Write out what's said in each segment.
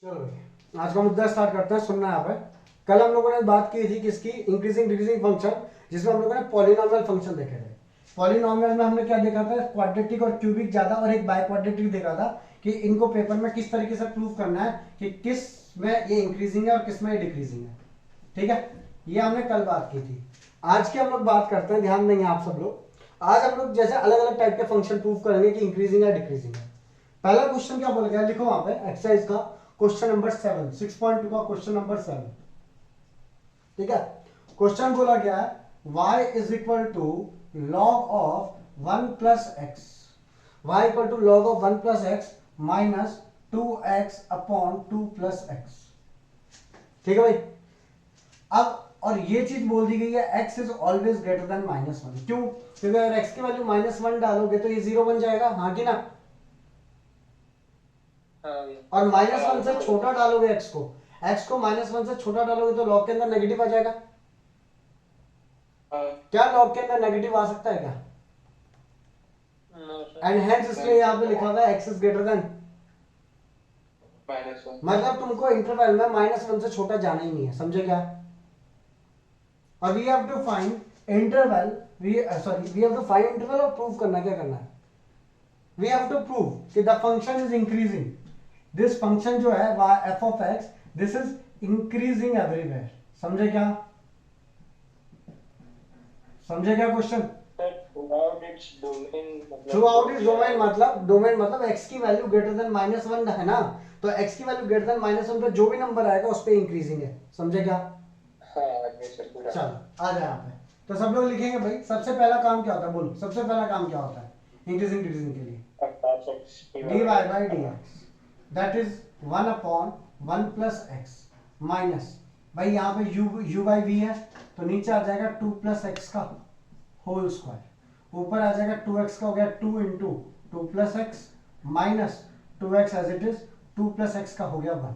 चलो भाई आज का मुद्दा स्टार्ट करते हैं। सुनना है यहाँ पे। कल हम लोगों ने बात की थी किसकी, इंक्रीजिंग डिक्रीजिंग फंक्शन, जिसमें हम लोगों ने पॉलिनॉमियल फंक्शन देखे थे। पॉलिनॉमियल में हमने क्या देखा था, क्वाड्रेटिक और क्यूबिक ज्यादा और एक बाय क्वाड्रेटिक देखा था कि इनको पेपर में किस तरीके से प्रूव करना है कि किस में ये इंक्रीजिंग है और किस में ये डिक्रीजिंग है। ठीक है, ये हमने कल बात की थी। आज की हम लोग बात करते हैं, ध्यान देंगे आप सब लोग। आज हम लोग जैसे अलग अलग टाइप के फंक्शन प्रूव करेंगे कि इंक्रीजिंग या डिक्रीजिंग है। पहला क्वेश्चन क्या बोल गया, लिखो वहां पे एक्सरसाइज का क्वेश्चन नंबर 7, 6.2 का क्वेश्चन नंबर 7। ठीक है, क्वेश्चन बोला गया है y is equal to log of 1 plus x, y equal to log of 1 plus x minus 2x upon 2 plus x. ठीक है भाई, अब और ये चीज बोल दी गई है x is always greater than -1। क्यों? क्योंकि अगर x की वैल्यू -1 डालोगे तो ये 0 बन जाएगा, हाँ कि ना? और -1 से छोटा डालोगे x को -1 से छोटा डालोगे तो लॉग के अंदर नेगेटिव आ जाएगा। क्या लॉग के अंदर नेगेटिव आ सकता है क्या? एंड हेंस इसलिए यहाँ पे लिखा हुआ है x इज ग्रेटर देन -1। मतलब तुमको इंटरवल में -1 से छोटा जाना ही नहीं है, समझे क्या? और we have to find interval, we have to find interval और प्रूव करना, क्या करना है, वी हैव टू प्रूव कि the function is increasing. This function जो है f of x, this is increasing everywhere. समझे क्या? समझे क्या question? Throughout its domain मतलब x की वैल्यू ग्रेटर देन -1 है ना, तो x की वैल्यू ग्रेटर देन -1 पे जो भी नंबर आएगा उस पे इंक्रीजिंग है। समझे क्या? चलो आ जाए यहाँ पे। तो सब लोग लिखेंगे भाई, सबसे पहला काम क्या होता है, बोलो सबसे पहला काम क्या होता है इंक्रीजिंग डिक्रीजिंग के लिए? dy by dx that is 1 upon 1 plus x minus, भाई यहाँ पे u बाई वी है तो नीचे आ जाएगा 2 प्लस एक्स का होल स्क्वायर, ऊपर आ जाएगा 2x का हो गया 2 into 2 plus x minus 2x as it is 2 plus x का हो गया 1।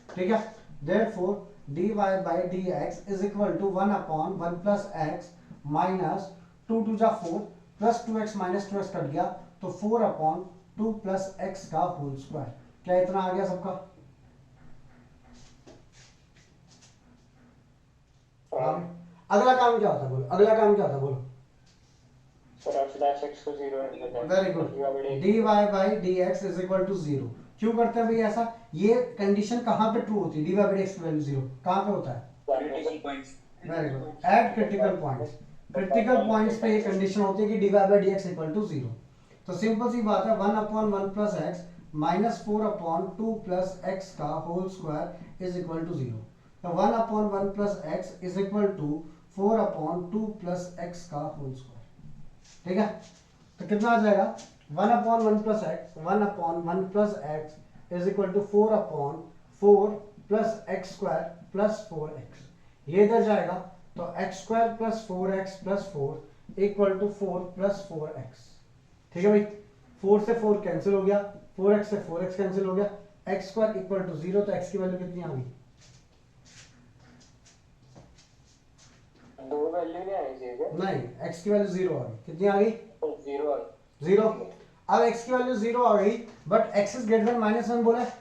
ठीक है, therefore dy by dx is equal to 1 upon 1 plus x minus 2 टू जा 4 plus 2x minus 2x cut गया तो 4 अपॉन 2 प्लस एक्स का होल स्क्वायर। क्या इतना आ गया सबका? अगला काम क्या होता है बोलो, अगला काम क्या होता है बोलो? Very good, dy by dx is equal to 0। क्यों करते हैं भाई ऐसा? ये कंडीशन कहां पे ट्रू होती है? dy by dx की वैल्यू 0 कहां पे होता है? Critical points. Very good, at critical points. Critical points पे ये कंडीशन होती है कि dy by dx equal to 0। तो सिंपल सी बात है, 1 upon 1 plus x minus 4 upon 2 plus x का whole square is equal to 0। तो 1 upon 1 plus x is equal to 4 upon 2 plus x का होल स्क्वायर। ठीक है, तो कितना आ जाएगा? 1 upon 1 plus x, 1 upon 1 plus x is equal to 4 upon 4 plus x square plus 4x। ये इधर जाएगा तो x square plus 4x plus 4 equal to 4 plus 4x। ठीक है भाई, 4 से 4 कैंसिल हो गया, 4x से 4x कैंसिल हो गया, एक्स स्क्वायर इक्वल टू 0, तो x की वैल्यू कितनी आ गई? दो वैल्यू नहीं आनी चाहिए? नहीं, x की वैल्यू 0 आ गई। कितनी आ गई? 0। 0। अब x की वैल्यू 0 आ गई but x is greater than -1 बोला है,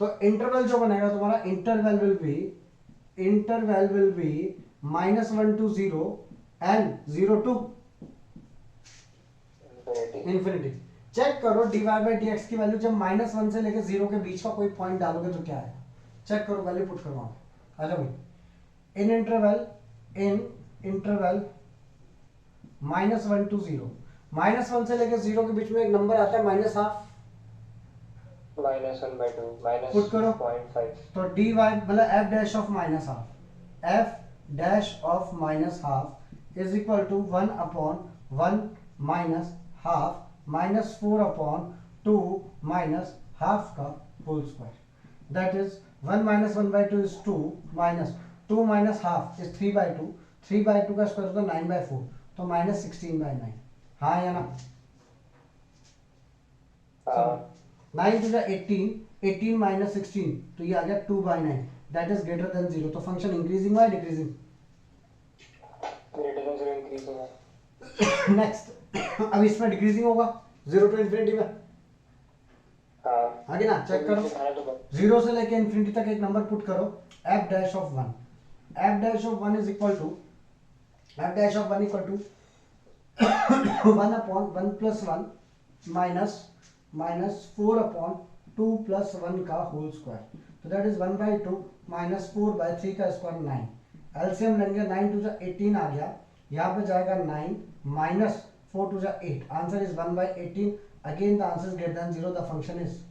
तो इंटरवल जो बनेगा तुम्हारा, interval will be -1 to 0 and 0 to infinity. Check करो dy by dx की वैल्यू जब -1 से लेकर 0 के बीच का कोई पॉइंट डालोगे तो क्या आएगा? चेक करो, वैल्यू पुट करो। आ जाओ भाई, इन इंटरवल -1 टू 0, -1 से लेकर 0 के बीच में एक नंबर आता है -1/2, -1/2 पुट करो। -0.5। तो dy मतलब f dash of -1/2, f dash of -1/2 is equal to 1 upon 1 minus half minus 4 upon 2 minus half का whole square. That is 1 minus 1/2 is 2 minus 2 minus half is 3/2, 3/2 का स्क्वायर होता है 9/4, तो -16/9। हाँ या ना? 9 टू 18, 18 माइनस 16, तो ये आ गया 2/9, दैट इज ग्रेटर देन 0। तो फंक्शन इंक्रीजिंग या डिक्रीजिंग? ग्रेटर देन 0 इंक्रीजिंग है। नेक्स्ट, अब इसमें डिक्रीजिंग होगा 0 टू इंफिनिटी में। हाँ आगे ना चेक करो, दिखाना तो बस। 0 से लेके इन्फिनिटी तक एक नंबर पुट करो, f dash of 1, f dash of 1 is equal to, f dash of 1 equal to 1 upon 1 plus 1 minus 4 upon 2 plus 1 का होल स्क्वायर, तो दैट इज 1/2 माइनस 4/3 का स्क्वायर 9, एलसीएम लेंगे 9 टू जा 18 आ गया, यहाँ पे जाएगा 9 माइनस 4 टू जा 8, answer is 1/18, again the answer is greater then 0, the function is,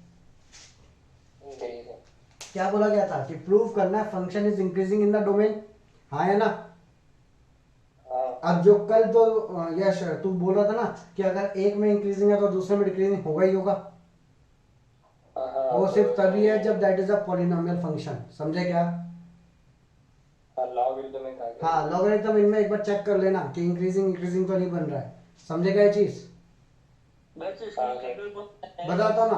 increase है। क्या बोला गया था कि प्रूव करना है function is increasing in the domain, हाँ है ना। हाँ अब जो कल तो यश तू बोल रहा था ना कि अगर एक में इंक्रीजिंग है तो दूसरे में डिक्रीजिंग होगा ही होगा, हाँ वो सिर्फ तभी है जब that is a polynomial function, समझे क्या। लॉगरिथम में कहा गया। हाँ लॉगरिथम इनमें एक बार चेक कर लेना कि इंक्रीजिंग इंक्रीजिंग तो नहीं बन रहा है, समझे क्या ये चीज। बताता हूँ ना,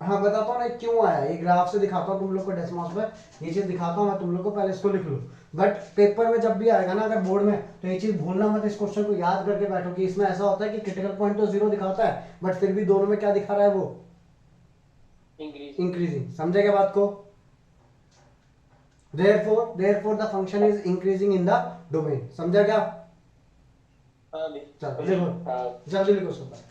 हाँ बताता हूँ ना क्यों आया, ये ग्राफ से दिखाता हूँ तुम लोग को डेसिमल्स पे, ये चीज दिखाता हूँ मैं तुम लोग को, पहले इसको लिख लो, बट पेपर में जब भी आएगा ना अगर बोर्ड में, तो ये चीज भूलना मत, इस क्वेश्चन को याद करके बैठो कि इसमें ऐसा होता है कि क्रिटिकल पॉइंट तो 0 दिखाता है बट फिर भी दोनों में क्या दिखा रहा है वो इंक्रीजिंग, समझे क्या बात को। therefore the function is increasing in the domain, समझा क्या। चलो लिखो, हाँ जल्दी लिखो उसको पहले।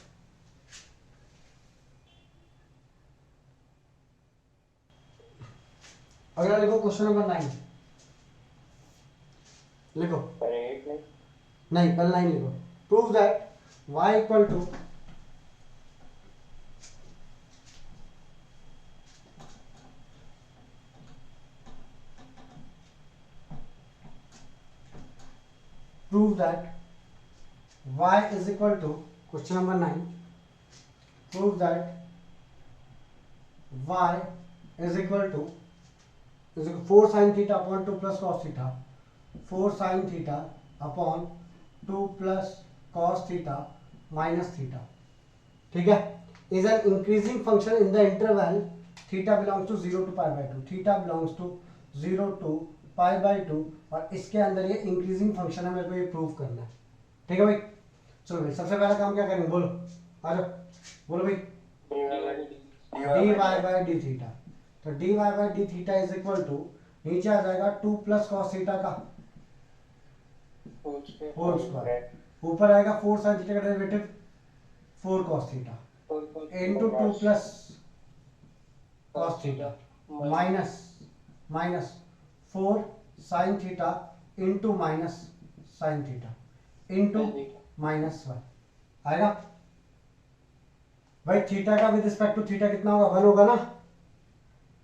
अगला लिखो क्वेश्चन नंबर 9, लिखो, पर एक नहीं। नहीं पहले 9 लिखो, prove that y equal to prove that y is equal to, question number 9, prove that y is equal to 4 sin theta upon 2 plus cos theta, 4 sin theta upon 2 plus cos theta minus theta, ठीक है, is an increasing function in the interval theta belongs to 0 to pi by 2, theta belongs to 0 to pi by 2, और इसके अंदर ये increasing function है, मेरे को ये प्रूव करना है, ठीक है भाई। चलो भाई सबसे पहला काम क्या करेंगे, बोलो आ जाओ, बोलो भाई, dy by d थीटा, तो dy by d theta is equal to, नीचे आ जाएगा 2 प्लस cos थीटा का होल स्क्वायर, ऊपर आएगा 4 sin थीटा का derivative 4 cos theta into 2 plus cos theta minus 4 sin theta into minus sin theta into -1 आएगा भाई। थीटा का विद रिस्पेक्ट टू थीटा कितना होगा, 1 होगा ना।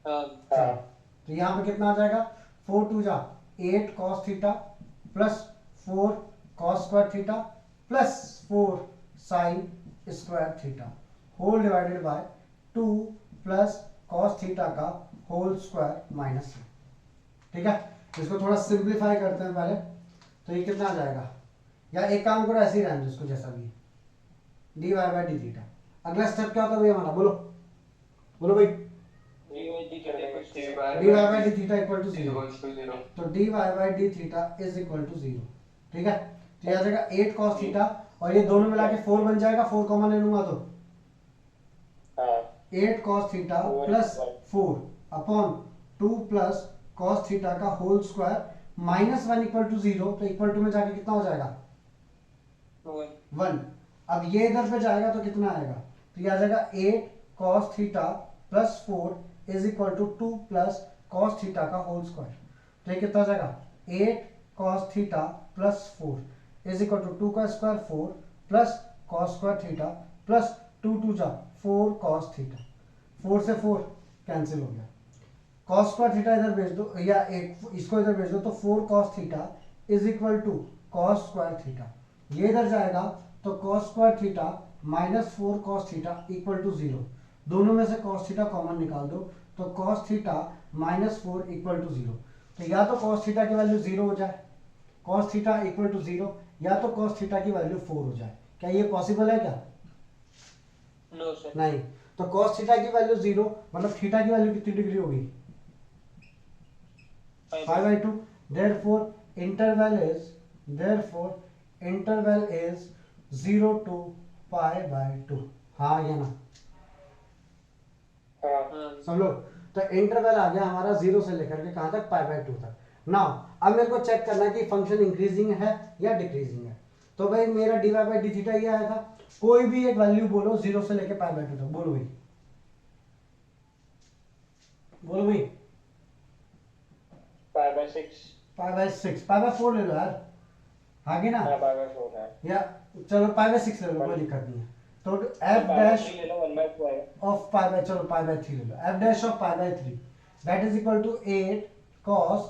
तो यहाँ पे कितना आ जाएगा, 4 2 जा 8 cos theta plus 4 cos square theta plus 4 sin square theta whole divided by 2 plus cos theta का होल स्क्वायर माइनस, ठीक है। इसको थोड़ा सिंप्लीफाई करते हैं पहले, तो ये कितना आ जाएगा, या एक काम करो ऐसे ही रहने दो इसको जैसा भी, dy बाय डी थीटा। अगला स्टेप क्या होता है भैया हमारा, बोलो बोलो भाई, dy by d theta equal to 0, तो dy by d theta is equal to 0, ठीक है। तो यह आ जाएगा 8 cos थीटा, और ये दोनों मिला के 4 बन जाएगा, 4 कॉमन ले लूंगा तो 8 cos theta plus 4 upon 2 plus cos theta का होल स्क्वायर -1 इक्वल टू 0, तो इक्वल टू में जाके कितना हो जाएगा 1। अब ये इधर पे जाएगा तो कितना आएगा, तो ये आ जाएगा 8 cos theta plus 4 is equal to 2 plus cos theta का होल स्क्वायर, तो ये कितना आ जाएगा 8 cos theta plus 4 is equal to 2 का square 4 plus cos square theta plus 2 2 जा 4 cos थीटा, 4 से 4 कैंसिल हो गया, cos स्क्वायर थीटा इधर भेज दो या एक इसको इधर भेज दो, तो 4 cos theta is equal to cos square theta, ये इधर जाएगा तो cos square theta minus 4 cos theta equal to 0, दोनों में से cos थीटा कॉमन निकाल दो, तो cos theta minus 4 equal to 0, तो या तो cos थीटा की वैल्यू 0 हो जाए, cos थीटा इक्वल टू 0, या तो cos थीटा की वैल्यू 4 हो जाए, क्या ये पॉसिबल है क्या, नो सर नहीं। तो cos थीटा की वैल्यू 0, मतलब थीटा की वैल्यू कितनी डिग्री होगी 5/2, therefore interval is 0 to pi by 2, हाँ या ना, सब लोग। तो इंटरवल आ गया हमारा 0 से लेकर के कहां तक, π/2 तक। नाउ अब मेरे को चेक करना है कि फंक्शन इंक्रीजिंग है या डिक्रीजिंग है। तो भाई मेरा dy/dθ ये आया था, कोई भी एक वैल्यू बोलो 0 से लेकर π/2 तक, बोलो भाई, बोलो भाई। π/6। π/6, π/4 ले लो यार, आगे ना, हाँ, π/4 है। या चलो π/6 ले लो, कोई दिक्कत नहीं है। तो f डैश ले लो 1/2 है। ऑफ चलो π/3 ले लो, f dash of π/3 that is equal to 8 cos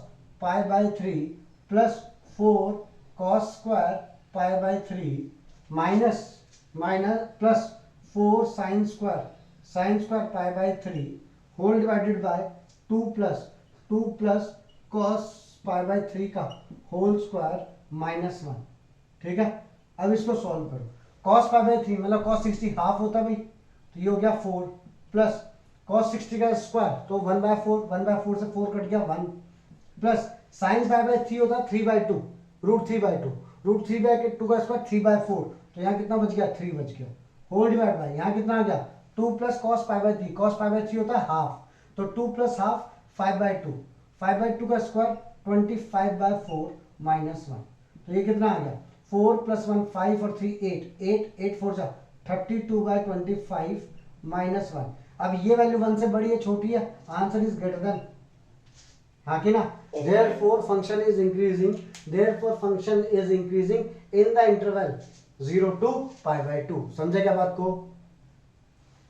π/3 plus 4 cos square π/3 minus plus 4 sin square π/3 whole divided by 2 plus cos π/3 का होल स्क्वायर -1। ठीक है, अब इसको सॉल्व करो। cos π/3 मतलब cos 60 हाफ होता है भाई, तो ये हो गया 4 प्लस cos 60 का स्क्वायर तो 1/4 से 4 कट गया 1 प्लस sin π/3 होता है 3/2 √3/2 का स्क्वायर 3/4, तो यहाँ कितना बच गया, 3 बच गया, होल डिवाइड बाय यहाँ कितना आ गया 2 प्लस cos π/3 होता है हाफ, तो 2 प्लस हाफ 5/2 का स्क्वायर 25/4 -1, तो ये कितना आ गया 4 + 1 5 और 3 8 4 जा 32/25 -1। अब ये वैल्यू 1 से बड़ी है छोटी है, आंसर इज ग्रेटर देन, हाँ कि ना। therefore function is increasing in the interval 0 to π/2। समझे क्या बात को।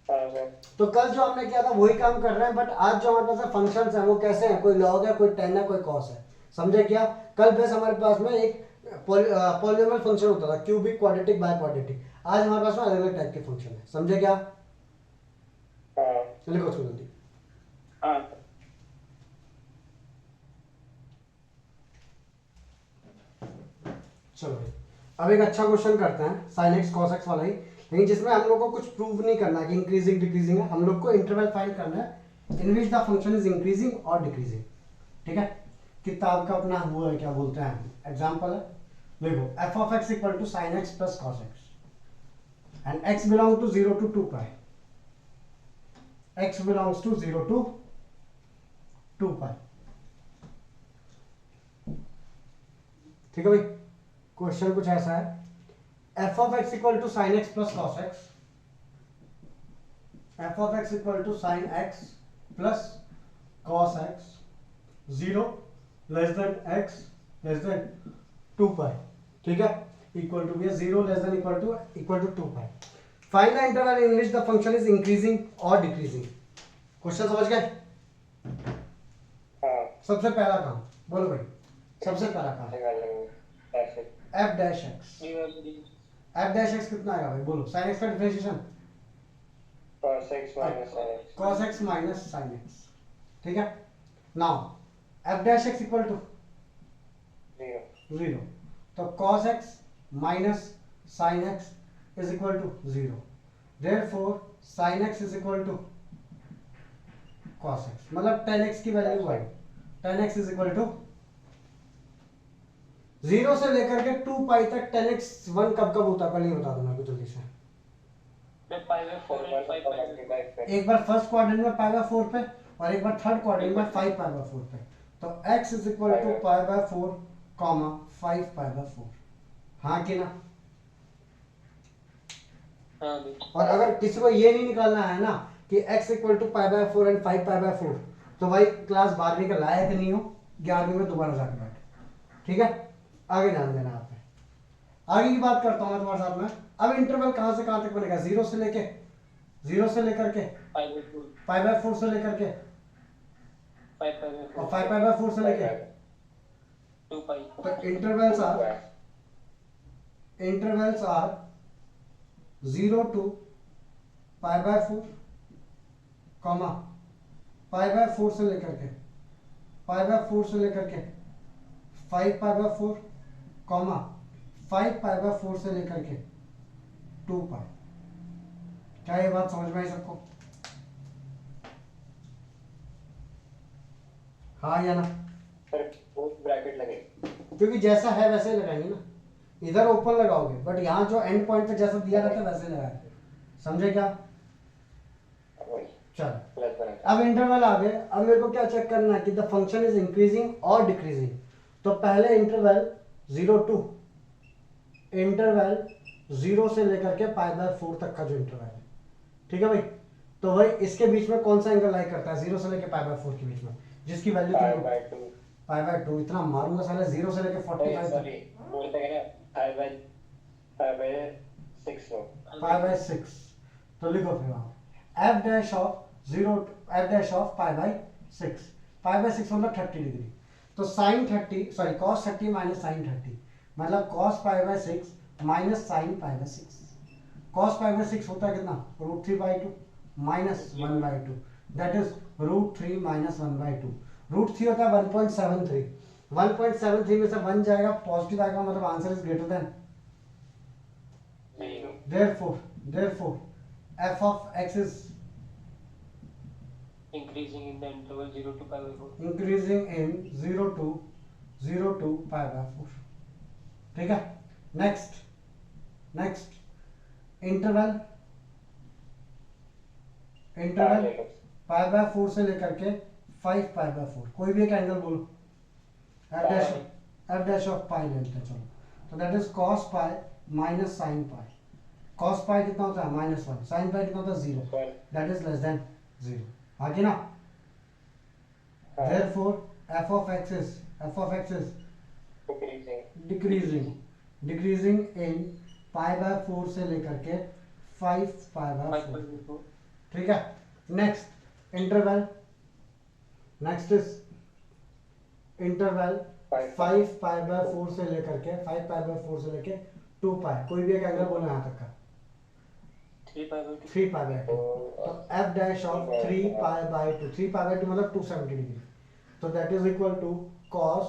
हाँ सर। तो कल जो हमने किया था वही काम कर रहे हैं, बट आज जो हमारे पास फंक्शंस हैं वो कैसे हैं, कोई लॉग है, कोई टेन है, कोई कॉस है। समझे क्या। कल बस हमारे पास में एक पॉलिनोमियल फंक्शन होता था, क्यूबिक, क्वाड्रेटिक, बाय क्वाड्रेटिक। आज हमारे पास में अलग अलग टाइप के फंक्शन है। समझे क्या। हाँ। लिखो उसको जल्दी। हाँ। चलो भाई, अब एक अच्छा क्वेश्चन करते हैं sin x cos x वाला ही, लेकिन जिसमें हम लोग को कुछ प्रूव नहीं करना है कि इंक्रीजिंग डिक्रीजिंग है, हम लोग को इंटरवल फाइंड करना है in which the function is increasing और डिक्रीजिंग। ठीक है, किताब का अपना वो है, क्या बोलते हैं, एग्जांपल है। देखो f of x equal to sin x plus cos x and x belong to 0 to 2 pi, x belongs to 0 to 2 pi. ठीक है भाई, क्वेश्चन कुछ ऐसा है, f of x equal to sin x plus cos x, f of x equal to sin x plus cos x 0 less than x less than 2 pi. ठीक है, equal to भी 0 less than equal to 2 pi. Find the interval in which the function is increasing और decreasing. Question समझ गए। हाँ। सबसे पहला काम बोलो भाई, सबसे पहला काम ऐसे। f डैश x कितना आएगा भाई, बोलो। sin x का differentiation cos x minus sin x। cos x minus sin x। ठीक है, now f dash x equal to 0, तो cos x minus sin x is equal to 0, therefore sin x is equal to cos x, मतलब tan x की value आई, tan x is equal to 0 से लेकर के 2 पाई तक tan x 1 कब कब होता है, पहले बता दो मेरे को जल्दी से। एक बार फर्स्ट क्वाड्रेंट में π/4 पे और एक बार थर्ड क्वाड्रेंट में 5π/4 पे, तो x is equal to π/4 comma 5π/4, हाँ कि ना। हाँ। और अगर किसी को ये नहीं निकालना है ना कि x इक्वल टू π/4 एंड 5π/4, तो भाई क्लास 12वीं का लायक नहीं हो, 11वीं में दोबारा जाकर बैठ। ठीक है, आगे ध्यान देना आप। आगे की बात करता हूं मैं तुम्हारे साथ में। अब इंटरवल कहां से कहां तक बनेगा, 0 से लेकर के π/4 से लेकर के और 5π/4 से लेके 2 पाई। तो इंटरवल्स आर 0 to π/4 कॉमा π/4 से लेकर के 5π/4 कॉमा 5π/4 से लेकर के 2 पाई। क्या ये बात समझ में आई सबको, हाँ या ना। सर ब्रैकेट लगे, क्योंकि जैसा है वैसे ही लगाएंगे ना, इधर ओपन लगाओगे बट यहाँ जो एंड पॉइंट पे जैसा दिया रहता है वैसे लगाएंगे। समझे क्या। चलो प्लस बना अब इंटरवल आ गए। अब मेरे को क्या चेक करना है कि द फंक्शन इज इंक्रीजिंग और डिक्रीजिंग। तो पहले इंटरवल 0 to इंटरवल 0 से लेकर के π/4 तक का जो इंटरवल है, ठीक है भाई। तो भाई इसके बीच में कौन सा एंगल लाई करता है 0 से लेकर π/4 के बीच में, जिसकी वैल्यू फाइव तुम बाई टू π/2 इतना मारूंगा साला 0 से लेकर 45 सॉरी तक बोलते हैं ना 5/6 लो 5/6। तो लिखो फिर वहां f dash of 0 f dash of π/6। π/6 मतलब 30 डिग्री। तो sine 30 sorry cos 30 minus sine 30 मतलब कॉस π/6 माइनस साइन π/6। कॉस π/6 होता है कितना √3/2 माइनस 1/2 दैट इज √3 माइनस 1/2। √3 होता है 1.73। 1.73 में से 1 जाएगा पॉजिटिव आएगा मतलब answer is greater then. therefore f of x is increasing in the interval 0 to π/4 increasing in 0 to π/4। ठीक है। नेक्स्ट इंटरवल π/4 से लेकर के 5π/4 कोई भी एक एंगल बोलो। f डैश ऑफ पाई ले लेते हैं चलो। तो that is cos pi minus sine pi. cos पाई कितना होता है -1, साइन पाई कितना होता है 0, दैट इज लेस देन 0। आगे ना therefore f of x is decreasing in π/4 से लेकर के 5π/4। ठीक है। नेक्स्ट इंटरवल 5π/4 से लेकर के 2π कोई भी एक एंगल बोलो यहाँ तक का 3π/2। तो f डैश ऑफ 3π/2 3π/2 मतलब 270 डिग्री। तो that is equal to cos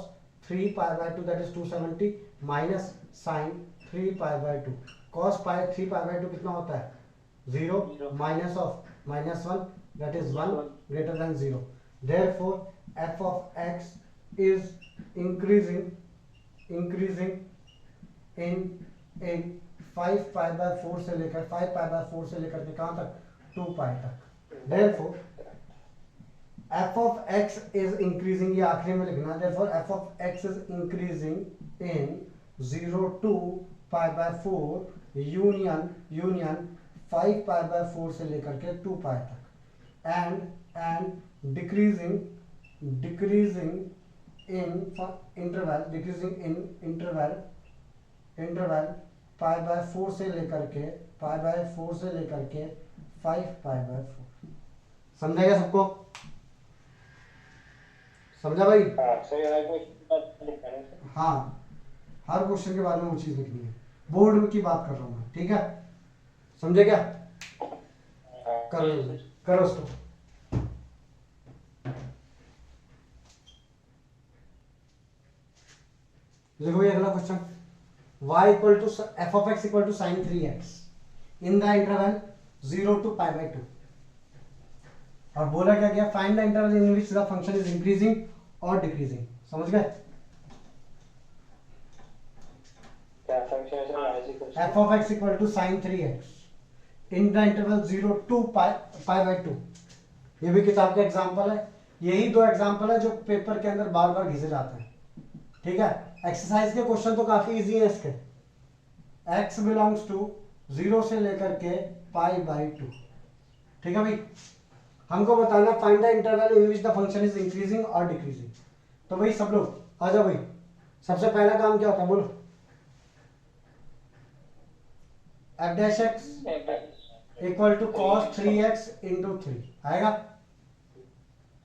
3π/2 that is 270 minus sine 3π/2। cos 3π/2 कितना होता है 0 minus of -1 that is 1 greater than 0। therefore f of x is increasing in 5π/4 से लेकर के कहाँ तक 2π तक। therefore f of x is increasing ये आखिरी में लिखना। therefore f of x is increasing in 0 to π/4 union 5π/4 से लेकर के 2π तक and decreasing in interval π/4 से लेकर के 5π/4। समझा गया सबको? समझा भाई? हाँ हर क्वेश्चन के बारे में वो चीज लिखनी है। बोर्ड की बात कर रहा हूँ मैं, ठीक है? समझे क्या? करो उसको। देखो ये अगला question y equal to f of x equal to sine 3x in the interval 0 to π/2 और बोला क्या गया find the interval in which the function is increasing और डिक्रीजिंग। समझ गए? f of x equal to sine 3x in the interval 0 to π/2। ये भी किताब का एग्जांपल है। यही दो एग्जांपल है जो पेपर के अंदर बार बार घिसे जाते हैं। ठीक है। एक्सरसाइज के क्वेश्चन तो काफी इजी है इसके। x बिलोंग्स टू 0 से लेकर के π/2। ठीक है भाई। हमको बताना find the interval in which the function is increasing और डिक्रीजिंग। तो भाई सब लोग आ जाओ भाई। सबसे पहला काम क्या होता है बोलो? f dash x equal to cos 3x into 3 आएगा।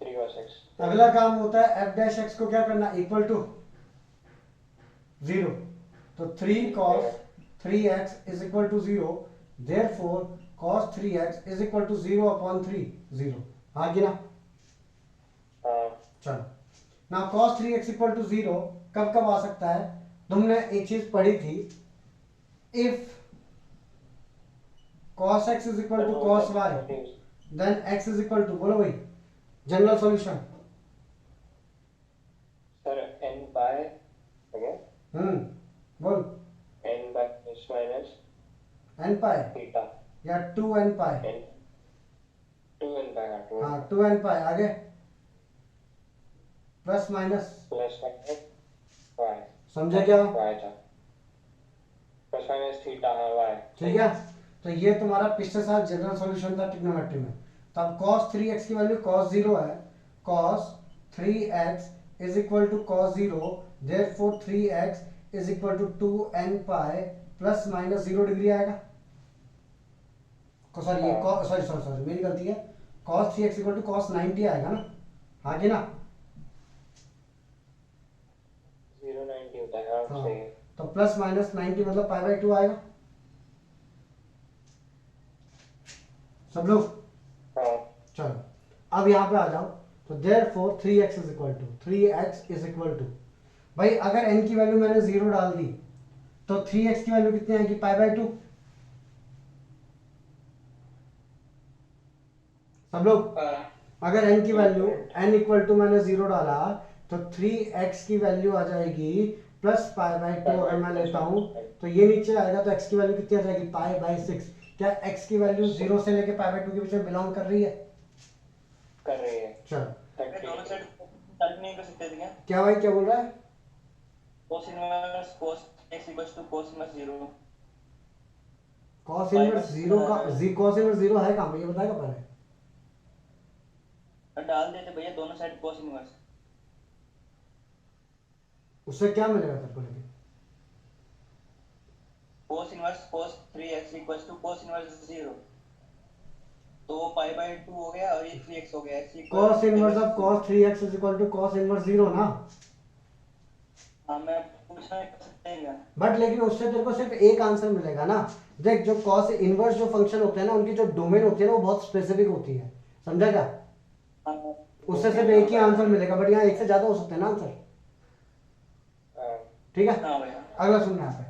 3 cos x। अगला काम होता है f डैश x को क्या करना इक्वल टू 0। तो 3 cos 3x is equal to 0। therefore cos 3x is equal to 0/3 0। हाँ कि ना? चलो ना cos 3x इक्वल टू 0 कब कब आ सकता है? तुमने एक चीज पढ़ी थी if cos x is equal to cos y then x is equal to बोलो भाई general solution. Sir n by again बोल n by s minus n pi theta या 2n pi n 2n by पाएगा 2 हाँ 2n पाई आगे plus minus plus minus y समझे क्या? y था प्लस माइनस थीटा है y ठीक है, तो ये तुम्हारा पिछले साल जनरल सॉल्यूशन था ट्रिग्नोमेट्री में। तब cos 3x की वैल्यू cos 0 है, cos 3x is equal to cos 0, therefore 3x is equal to 2n pi plus minus 0 degree आएगा। सॉरी ये सॉरी सॉरी सॉरी मेरी गलती है, cos 3x equal to cos 90 आएगा ना, हाँ कि ना? 090 होता है हाँ हाँ सही है तो प्लस माइनस 90 मतलब पाई बाई 2 आएगा। सब लोग हाँ चलो अब यहाँ पे आ जाओ, तो therefore 3x is equal to 3x is equal to, भाई अगर n की वैल्यू मैंने 0 डाल दी तो 3x की वैल्यू कितनी आएगी? पाई बाई 2। सब लोग अगर n की वैल्यू n इक्वल टू मैंने 0 डाला तो 3x की वैल्यू आ जाएगी प्लस पाई बाई 2। अगर मैं लेता हूं तो ये नीचे आएगा तो x की वैल्यू कितनी आ जाएगी? पाई बाई 6। क्या x की वैल्यू 0 से लेके पाई बाई 2 के बीच में बिलोंग कर रही है? कर रही है चलो दोनों साइड सॉल्व नहीं कर सकते थे क्या? क्या भाई क्या बोल रहा है? cos inverse cos x equals to cos inverse 0 cos inverse 0 का cos इनवर्स 0 है कहां पे, ये बताएगा पहले। डाल देते भैया दोनों साइड cos इनवर्स, उससे क्या मिलेगा तेरे को? लेकिन cos inverse cos 3x equals to cos inverse 0, तो वो पाई बाय 2 हो गया और ये 3x हो गया। x equal cos inverse of cos 3x is equal to cos inverse 0 ना। हां मैं पूछना कर सकते हैं क्या? बट लेकिन उससे तेरे को सिर्फ एक आंसर मिलेगा ना। देख जो cos इनवर्स जो फंक्शन होते हैं ना, उनकी जो डोमेन होती है ना वो बहुत स्पेसिफिक होती है, समझा क्या? हां उससे सिर्फ एक ही आंसर मिलेगा, बट यहाँ एक से ज्यादा हो सकते हैं ना आंसर। ठीक है, हां भैया अगला सुनना यहाँ पे।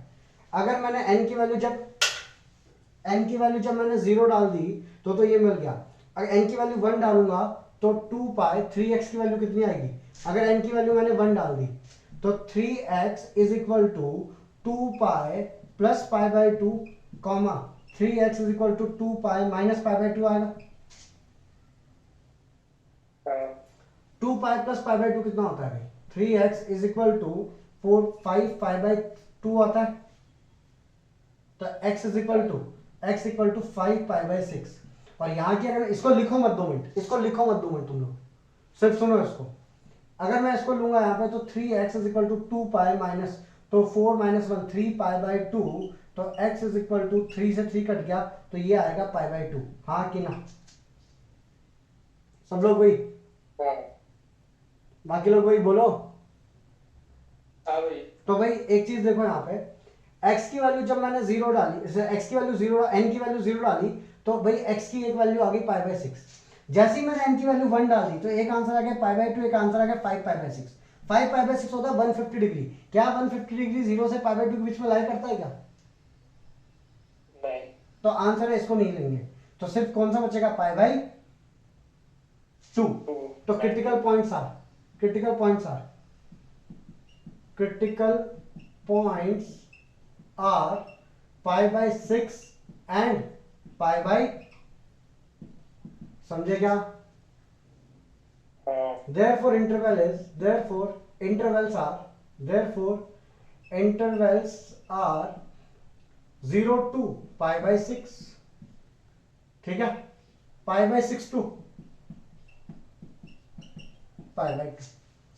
अगर मैंने n की वैल्यू जब मैंने 0 डाल दी तो ये मिल गया। अगर n की वैल्यू 1 डालूंगा तो 2 पाई 3x की वैल्यू कितनी आएगी? अगर n की वैल्यू मैंने 1 डाल दी तो 3x is equal to 2 pi plus pi by 2 comma 3x is equal to 2 pi minus pi by 2 आएगा। 2 पाई प्लस पाई बाई 2 कितना होता है? 3x is equal to 4 5 pi by 2 आता है, तो x is equal to 5 pi by 6। और यहाँ की अगर इसको लिखो मत 2 मिनट, इसको लिखो मत 2 मिनट, तुम लोग सिर्फ सुनो इसको। अगर मैं इसको लूंगा यहाँ पे तो 3x is equal to 2 pi minus, तो 4 माइनस 1 3 पाई बाई 2, तो x इज इक्वल टू 3 से 3 कट गया तो ये आएगा पाई बाई 2, हाँ कि ना? सब लोग वही, बाकी लोग वही बोलो। हाँ भाई तो भाई एक चीज देखो यहाँ पे, x की वैल्यू जब मैंने 0 डाली, x की वैल्यू 0, n की वैल्यू 0 डाली तो भाई x की एक वैल्यू आ गई पाई बाई 6। जैसे ही मैंने n की वैल्यू 1 डाल दी तो एक आंसर आ गया पाई बाई 2, एक आंसर आ गया 5 पाई बाई 6। 5 पाई बाई 6 होता है 150 डिग्री। क्या 150 डिग्री 0 से पाई बाई 2 के बीच में लाई करता है क्या? नहीं तो आंसर है इसको नहीं लेंगे, तो सिर्फ कौन सा बचेगा? Pi by 2। तो critical points are pi by 6 and pi by, समझे क्या? Therefore intervals are 0 to pi by 6, ठीक है? Pi by 6 to pi by 2।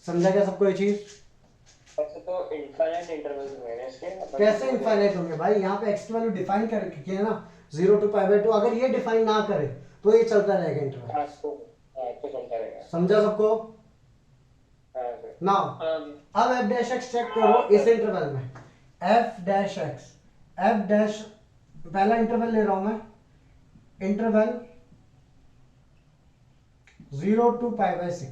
समझा क्या सबको ये चीज? वैसे तो इनफाइनाइट इंटरवल्स होंगे ना इसके। कैसे इनफाइनाइट होंगे भाई? यहाँ पे x की वैल्यू डिफाइन कर रखी है ना, 0 टू पाई बाई 2। अगर ये डिफाइन ना करे तो ये चलता रहेगा इंटरवल। हाँ तो चलता रहेगा। समझा सबको? हाँ सर नाउ अब f डैश x चेक करो इस इंटरवल में। f डैश पहला इंटरवल ले रहा हूं मैं, इंटरवल 0 टू पाई बाई 6,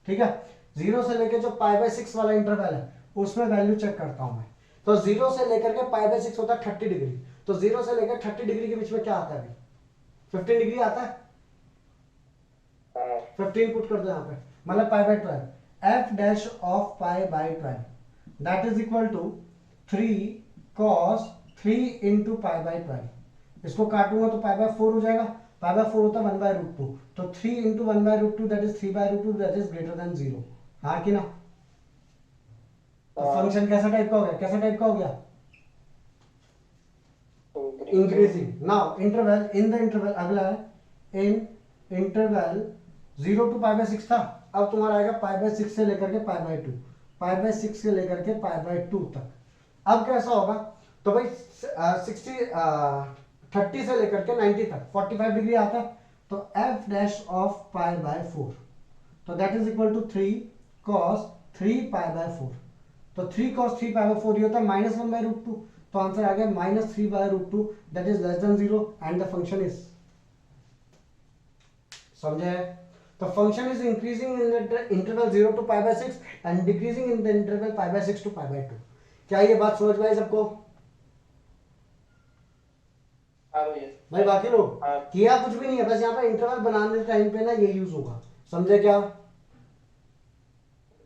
ठीक है? 0 से लेकर जो पाई बाई 6 वाला इंटरवल है उसमें वैल्यू चेक करता हूं मैं। तो 0 से लेकर के पाई बाई 6 होता है 30 डिग्री, तो 0 से लेकर 30 डिग्री के बीच में क्या आता है? 15 डिग्री आता है। 15 पुट कर दो यहाँ पे, मतलब pi by 12। f dash of pi by 12 that is equal to 3 cos 3 into pi by 12। इसको काटूंगा तो पाई बाई 4 हो जाएगा, पाई बाय 4 होता है 1/√2, तो 3 into 1/√2 that is 3/√2 that is greater then 0, हाँ कि ना? तो फंक्शन कैसा टाइप का हो गया, कैसा टाइप का हो गया? Increasing. Now interval, in the interval, अगला है in interval 0 to pi by 6 था, अब तुम्हारा आएगा पाई बाय 6 से लेकर के पाई बाय 2, पाई बाय 6 से लेकर के पाई बाय 2 तक। अब कैसा होगा, तो भाई 30 से लेकर के 90 तक 45 डिग्री आता है, तो f dash of pi by 4, तो that is equal to 3 cos 3 pi by 4, तो 3 cos 3 पाई बाय 4 ये होता है -1/√2, तो आंसर आ गया -3/√2 that is less than 0 and the function is, समझे? तो function is increasing in the interval 0 to pi by 6 and decreasing in the interval pi by 6 to pi by 2। क्या ये बात समझ में आई सबको? हाँ भैया। भाई बाकी लोग हाँ। किया कुछ भी नहीं है, बस यहाँ पर इंटरवल बनाने टाइम पे ना ये यूज होगा, समझे क्या?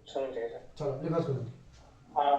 समझे सर। चलो लिखो इसको। हाँ